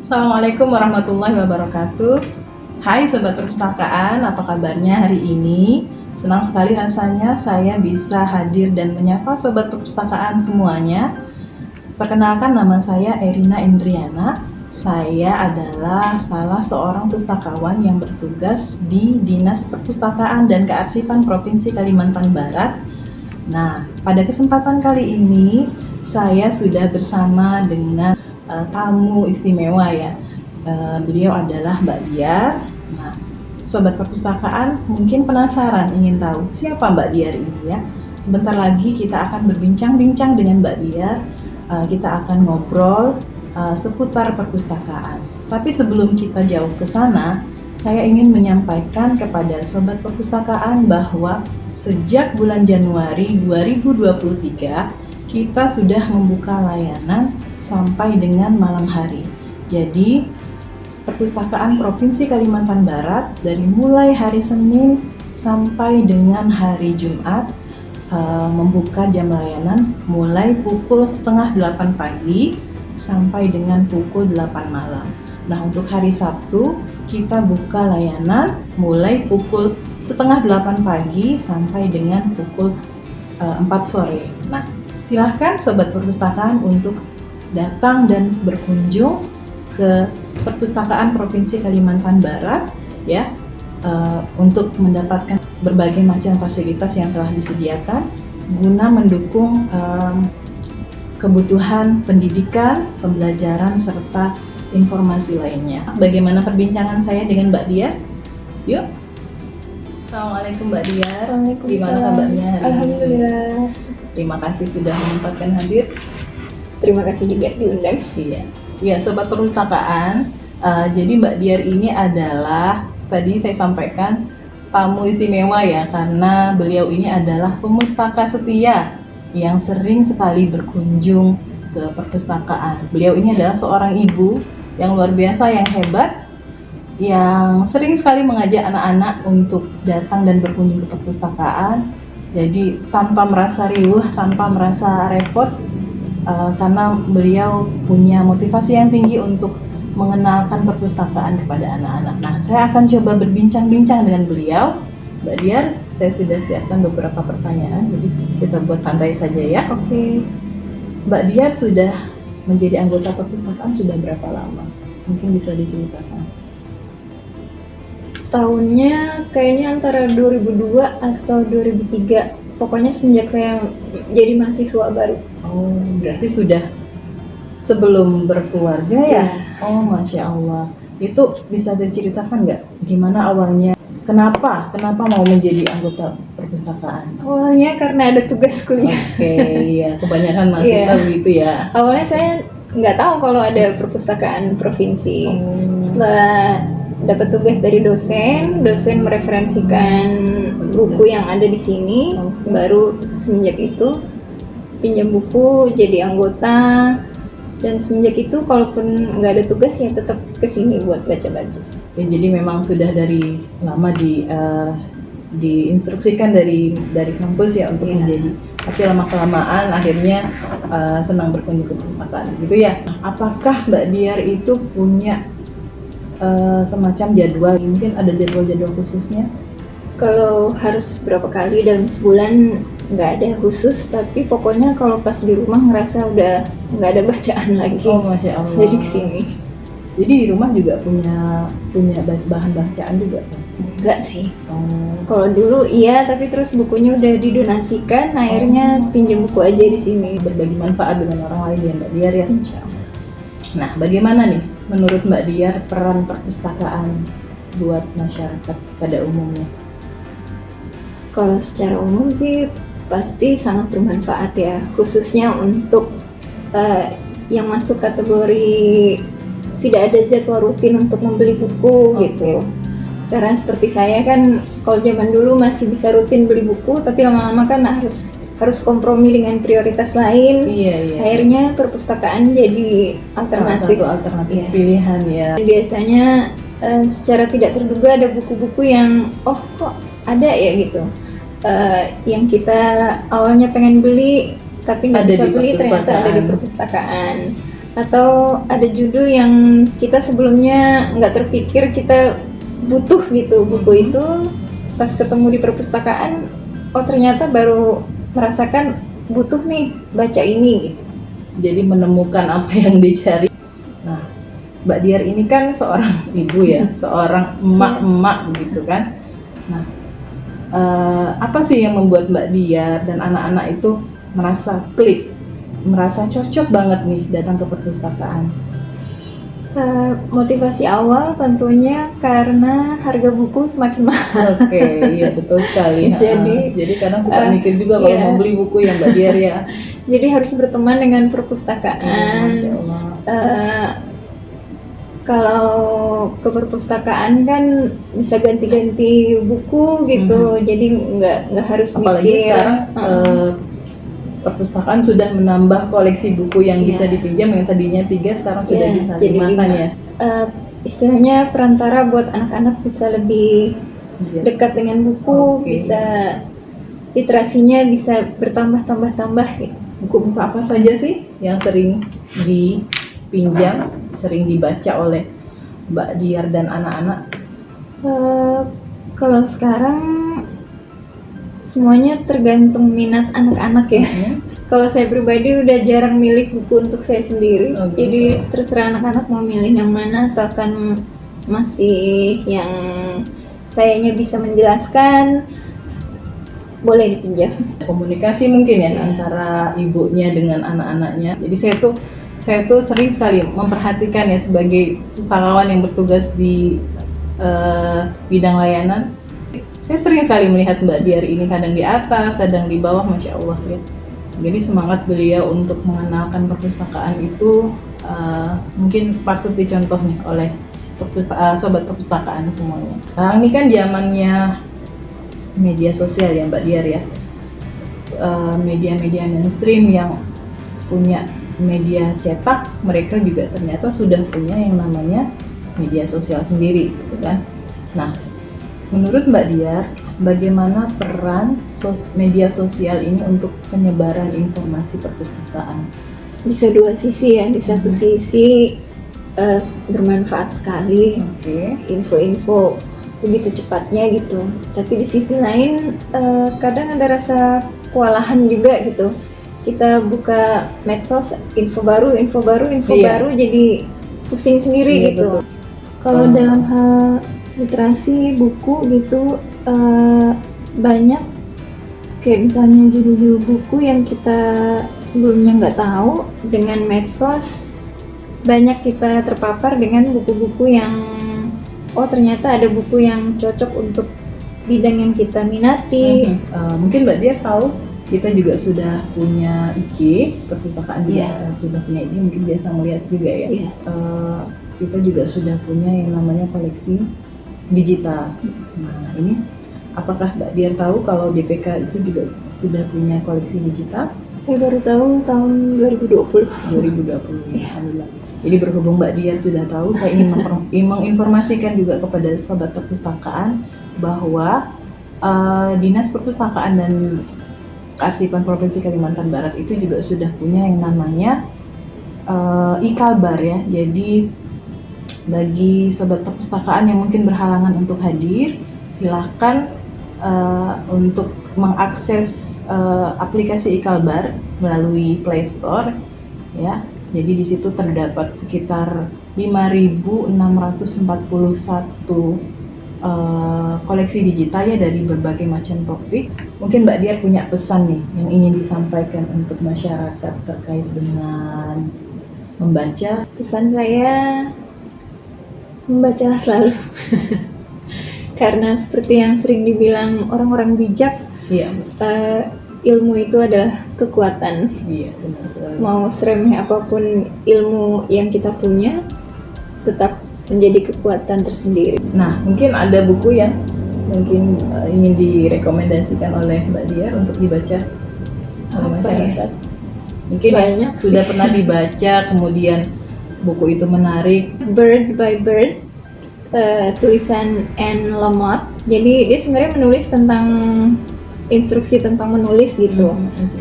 Assalamualaikum warahmatullahi wabarakatuh. Hai Sobat Perpustakaan, apa kabarnya hari ini? Senang sekali rasanya saya bisa hadir dan menyapa Sobat Perpustakaan semuanya. Perkenalkan, nama saya Erina Indriana. Saya adalah salah seorang pustakawan yang bertugas di Dinas Perpustakaan dan Kearsipan Provinsi Kalimantan Barat. Nah, pada kesempatan kali ini saya sudah bersama dengan tamu istimewa ya. Beliau adalah Mbak Diar. Nah, Sobat Perpustakaan mungkin penasaran ingin tahu siapa Mbak Diar ini ya. Sebentar lagi kita akan berbincang-bincang dengan Mbak Diar. Kita akan ngobrol seputar perpustakaan. Tapi sebelum kita jauh ke sana, saya ingin menyampaikan kepada Sobat Perpustakaan bahwa sejak bulan Januari 2023 kita sudah membuka layanan sampai dengan malam hari. Jadi, Perpustakaan Provinsi Kalimantan Barat dari mulai hari Senin sampai dengan hari Jumat membuka jam layanan mulai pukul setengah 8 pagi sampai dengan pukul 8 malam. Nah, untuk hari Sabtu kita buka layanan mulai pukul setengah 8 pagi sampai dengan pukul 4 sore. Nah, silahkan Sobat Perpustakaan untuk datang dan berkunjung ke Perpustakaan Provinsi Kalimantan Barat ya, untuk mendapatkan berbagai macam fasilitas yang telah disediakan guna mendukung kebutuhan pendidikan, pembelajaran serta informasi lainnya. Bagaimana perbincangan saya dengan Mbak Diar? Yuk. Assalamualaikum Mbak Diar. Gimana kabarnya hari ini? Alhamdulillah. Terima kasih sudah menyempatkan hadir. Terima kasih juga diundang. Iya, Sobat Perpustakaan. Jadi Mbak Diar ini adalah, tadi saya sampaikan, tamu istimewa ya, karena beliau ini adalah pemustaka setia yang sering sekali berkunjung ke perpustakaan. Beliau ini adalah seorang ibu yang luar biasa, yang hebat, yang sering sekali mengajak anak-anak untuk datang dan berkunjung ke perpustakaan. Jadi tanpa merasa riuh, tanpa merasa repot, karena beliau punya motivasi yang tinggi untuk mengenalkan perpustakaan kepada anak-anak. Nah, saya akan coba berbincang-bincang dengan beliau. Mbak Diar, saya sudah siapkan beberapa pertanyaan, jadi kita buat santai saja ya. Oke. Mbak Diar sudah menjadi anggota perpustakaan sudah berapa lama? Mungkin bisa diceritakan. Tahunnya kayaknya antara 2002 atau 2003. Pokoknya semenjak saya jadi mahasiswa baru. Oh, berarti sudah sebelum berkeluarga ya? Oh, Masya Allah. Itu bisa diceritakan nggak gimana awalnya? Kenapa mau menjadi anggota perpustakaan? Awalnya karena ada tugas kuliah. Oke, iya. Kebanyakan mahasiswa begitu ya. Awalnya saya nggak tahu kalau ada perpustakaan provinsi. Setelah dapat tugas dari dosen mereferensikan buku yang ada di sini, baru semenjak itu pinjam buku, jadi anggota, dan semenjak itu kalaupun nggak ada tugas ya tetap kesini buat baca-baca. Ya, jadi memang sudah dari lama diinstruksikan dari kampus ya untuk menjadi. Tapi lama-kelamaan akhirnya senang berkunjung ke perpustakaan gitu ya. Apakah Mbak Diar itu punya semacam jadwal, mungkin ada jadwal khususnya? Kalau harus berapa kali dalam sebulan nggak ada khusus, tapi pokoknya kalau pas di rumah ngerasa udah nggak ada bacaan lagi. Oh, Masya Allah. Jadi kesini. Jadi di rumah juga punya bahan bacaan juga kan? Enggak sih. Kalau dulu iya, tapi terus bukunya udah didonasikan, akhirnya pinjam buku aja di sini. Berbagi manfaat dengan orang lain ya Mbak Diar ya. Insya Allah. Nah, bagaimana nih menurut Mbak Diar peran perpustakaan buat masyarakat pada umumnya? Kalau secara umum sih pasti sangat bermanfaat ya, khususnya untuk yang masuk kategori tidak ada jadwal rutin untuk membeli buku gitu. Karena seperti saya kan, kalau zaman dulu masih bisa rutin beli buku, tapi lama-lama kan harus kompromi dengan prioritas lain. Iya. Akhirnya perpustakaan jadi alternatif. Salah satu alternatif pilihan ya. Biasanya secara tidak terduga ada buku-buku yang kok ada ya gitu. Yang kita awalnya pengen beli tapi nggak bisa beli, ternyata ada di perpustakaan. atau ada judul yang kita sebelumnya nggak terpikir kita butuh gitu buku itu, pas ketemu di perpustakaan, oh ternyata baru merasakan butuh nih baca ini gitu. Jadi menemukan apa yang dicari. Nah, Mbak Diar ini kan seorang ibu ya, seorang emak-emak gitu kan. Nah, apa sih yang membuat Mbak Diar dan anak-anak itu merasa klik, merasa cocok banget nih datang ke perpustakaan? Motivasi awal tentunya karena harga buku semakin mahal. Oke, iya betul sekali. Jadi kadang suka mikir juga kalau mau beli buku yang Mbak Diar ya. Jadi harus berteman dengan perpustakaan. Masya Allah. Kalau ke perpustakaan kan bisa ganti-ganti buku gitu, jadi nggak harus Apalagi mikir. sekarang perpustakaan sudah menambah koleksi buku yang bisa dipinjam, yang tadinya 3 sekarang sudah bisa 5 kan ya. Istilahnya perantara buat anak-anak bisa lebih dekat dengan buku, bisa literasinya bisa bertambah gitu. Buku-buku apa saja sih yang sering dipinjam, sering dibaca oleh Mbak Diar dan anak-anak? Kalau sekarang semuanya tergantung minat anak-anak ya. Kalau saya pribadi udah jarang milih buku untuk saya sendiri, jadi terserah anak-anak mau milih yang mana, asalkan masih yang sayanya bisa menjelaskan, boleh dipinjam. Komunikasi mungkin ya antara ibunya dengan anak-anaknya. Jadi saya tuh sering sekali memperhatikan ya sebagai pustakawan yang bertugas di bidang layanan. Saya sering sekali melihat Mbak Diar ini kadang di atas, kadang di bawah, Masya Allah ya. Jadi semangat beliau untuk mengenalkan perpustakaan itu mungkin patut dicontoh nih oleh sobat perpustakaan semuanya. Sekarang ini kan zamannya media sosial ya Mbak Diar ya. Media-media mainstream yang punya media cetak, mereka juga ternyata sudah punya yang namanya media sosial sendiri gitu kan. Nah, menurut Mbak Diar, bagaimana peran media sosial ini untuk penyebaran informasi perpustakaan? Bisa dua sisi ya. Di satu sisi bermanfaat sekali, info-info begitu cepatnya gitu. Tapi di sisi lain kadang ada rasa kewalahan juga gitu. Kita buka medsos, info baru, jadi pusing sendiri gitu. Kalau dalam hal literasi buku gitu, banyak kayak misalnya judul-judul buku yang kita sebelumnya nggak tahu, dengan medsos banyak kita terpapar dengan buku-buku yang ternyata ada buku yang cocok untuk bidang yang kita minati. Mungkin Mbak Diar tahu kita juga sudah punya IG perpustakaan juga sudah punya IG, mungkin biasa melihat juga ya. Kita juga sudah punya yang namanya koleksi digital. Nah, ini apakah Mbak Diar tahu kalau DPK itu juga sudah punya koleksi digital? Saya baru tahu tahun 2020. 2020 ya, alhamdulillah. Jadi berhubung Mbak Diar sudah tahu, saya ingin menginformasikan juga kepada sobat perpustakaan bahwa Dinas Perpustakaan dan Kearsipan Provinsi Kalimantan Barat itu juga sudah punya yang namanya e-Kalbar ya. Jadi bagi sobat perpustakaan yang mungkin berhalangan untuk hadir, silakan untuk mengakses aplikasi e-Kalbar melalui Play Store ya. Jadi di situ terdapat sekitar 5.641 koleksi digital ya dari berbagai macam topik. Mungkin Mbak Diar punya pesan nih yang ingin disampaikan untuk masyarakat terkait dengan membaca. Pesan saya, membacalah selalu. Karena seperti yang sering dibilang orang-orang bijak, ilmu itu adalah kekuatan. Iya, benar sekali. Mau seremeh apapun ilmu yang kita punya, tetap menjadi kekuatan tersendiri. Nah, mungkin ada buku yang mungkin ingin direkomendasikan oleh Mbak Diar untuk dibaca oleh masyarakat. Mungkin banyak sudah pernah dibaca, kemudian buku itu menarik. Bird by Bird, tulisan Anne Lamott. Jadi dia sebenarnya menulis tentang instruksi tentang menulis gitu.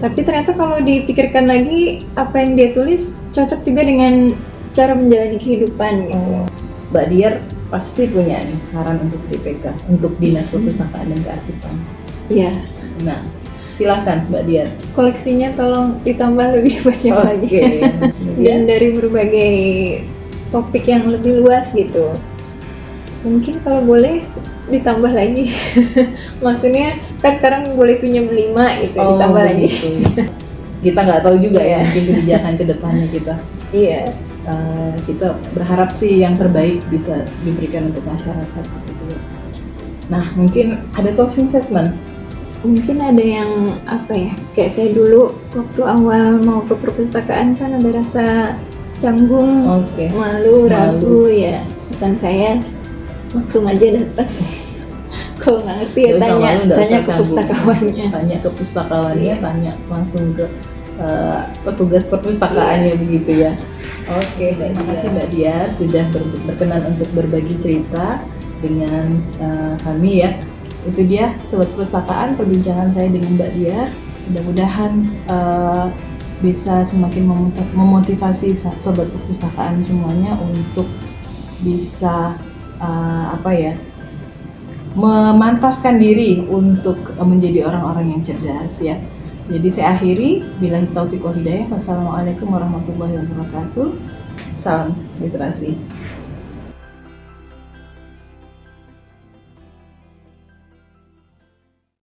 Tapi ternyata kalau dipikirkan lagi, apa yang dia tulis cocok juga dengan cara menjalani kehidupan gitu. Mbak Diar pasti punya nih saran untuk DPK, untuk Dinas Perpustakaan dan Kearsipan. Iya. Nah, silakan Mbak Diar. Koleksinya tolong ditambah lebih banyak lagi. Dan dari berbagai topik yang lebih luas gitu. Mungkin kalau boleh ditambah lagi. Maksudnya kan sekarang boleh pinjam 5 gitu, ditambah lagi. Kita nggak tahu juga ya mungkin kebijakan kedepannya kita. Iya. Kita berharap sih yang terbaik bisa diberikan untuk masyarakat gitu. Nah, mungkin ada closing statement. Mungkin ada yang apa ya, kayak saya dulu waktu awal mau ke perpustakaan kan ada rasa canggung, malu, ragu ya. Pesan saya langsung aja datang. Kalau nggak ngerti ya tanya ke pustakawannya. Tanya ke pustakawannya, tanya langsung ke petugas perpustakaannya begitu ya. Oke, terima kasih Mbak Diar sudah berkenan untuk berbagi cerita dengan kami ya. Itu dia Sobat Perpustakaan, perbincangan saya dengan Mbak Diar. Mudah-mudahan bisa semakin memotivasi Sobat Perpustakaan semuanya untuk bisa memantaskan diri untuk menjadi orang-orang yang cerdas ya. Jadi saya akhiri, billahi taufiq wal hidayah. Wassalamualaikum warahmatullahi wabarakatuh. Salam literasi.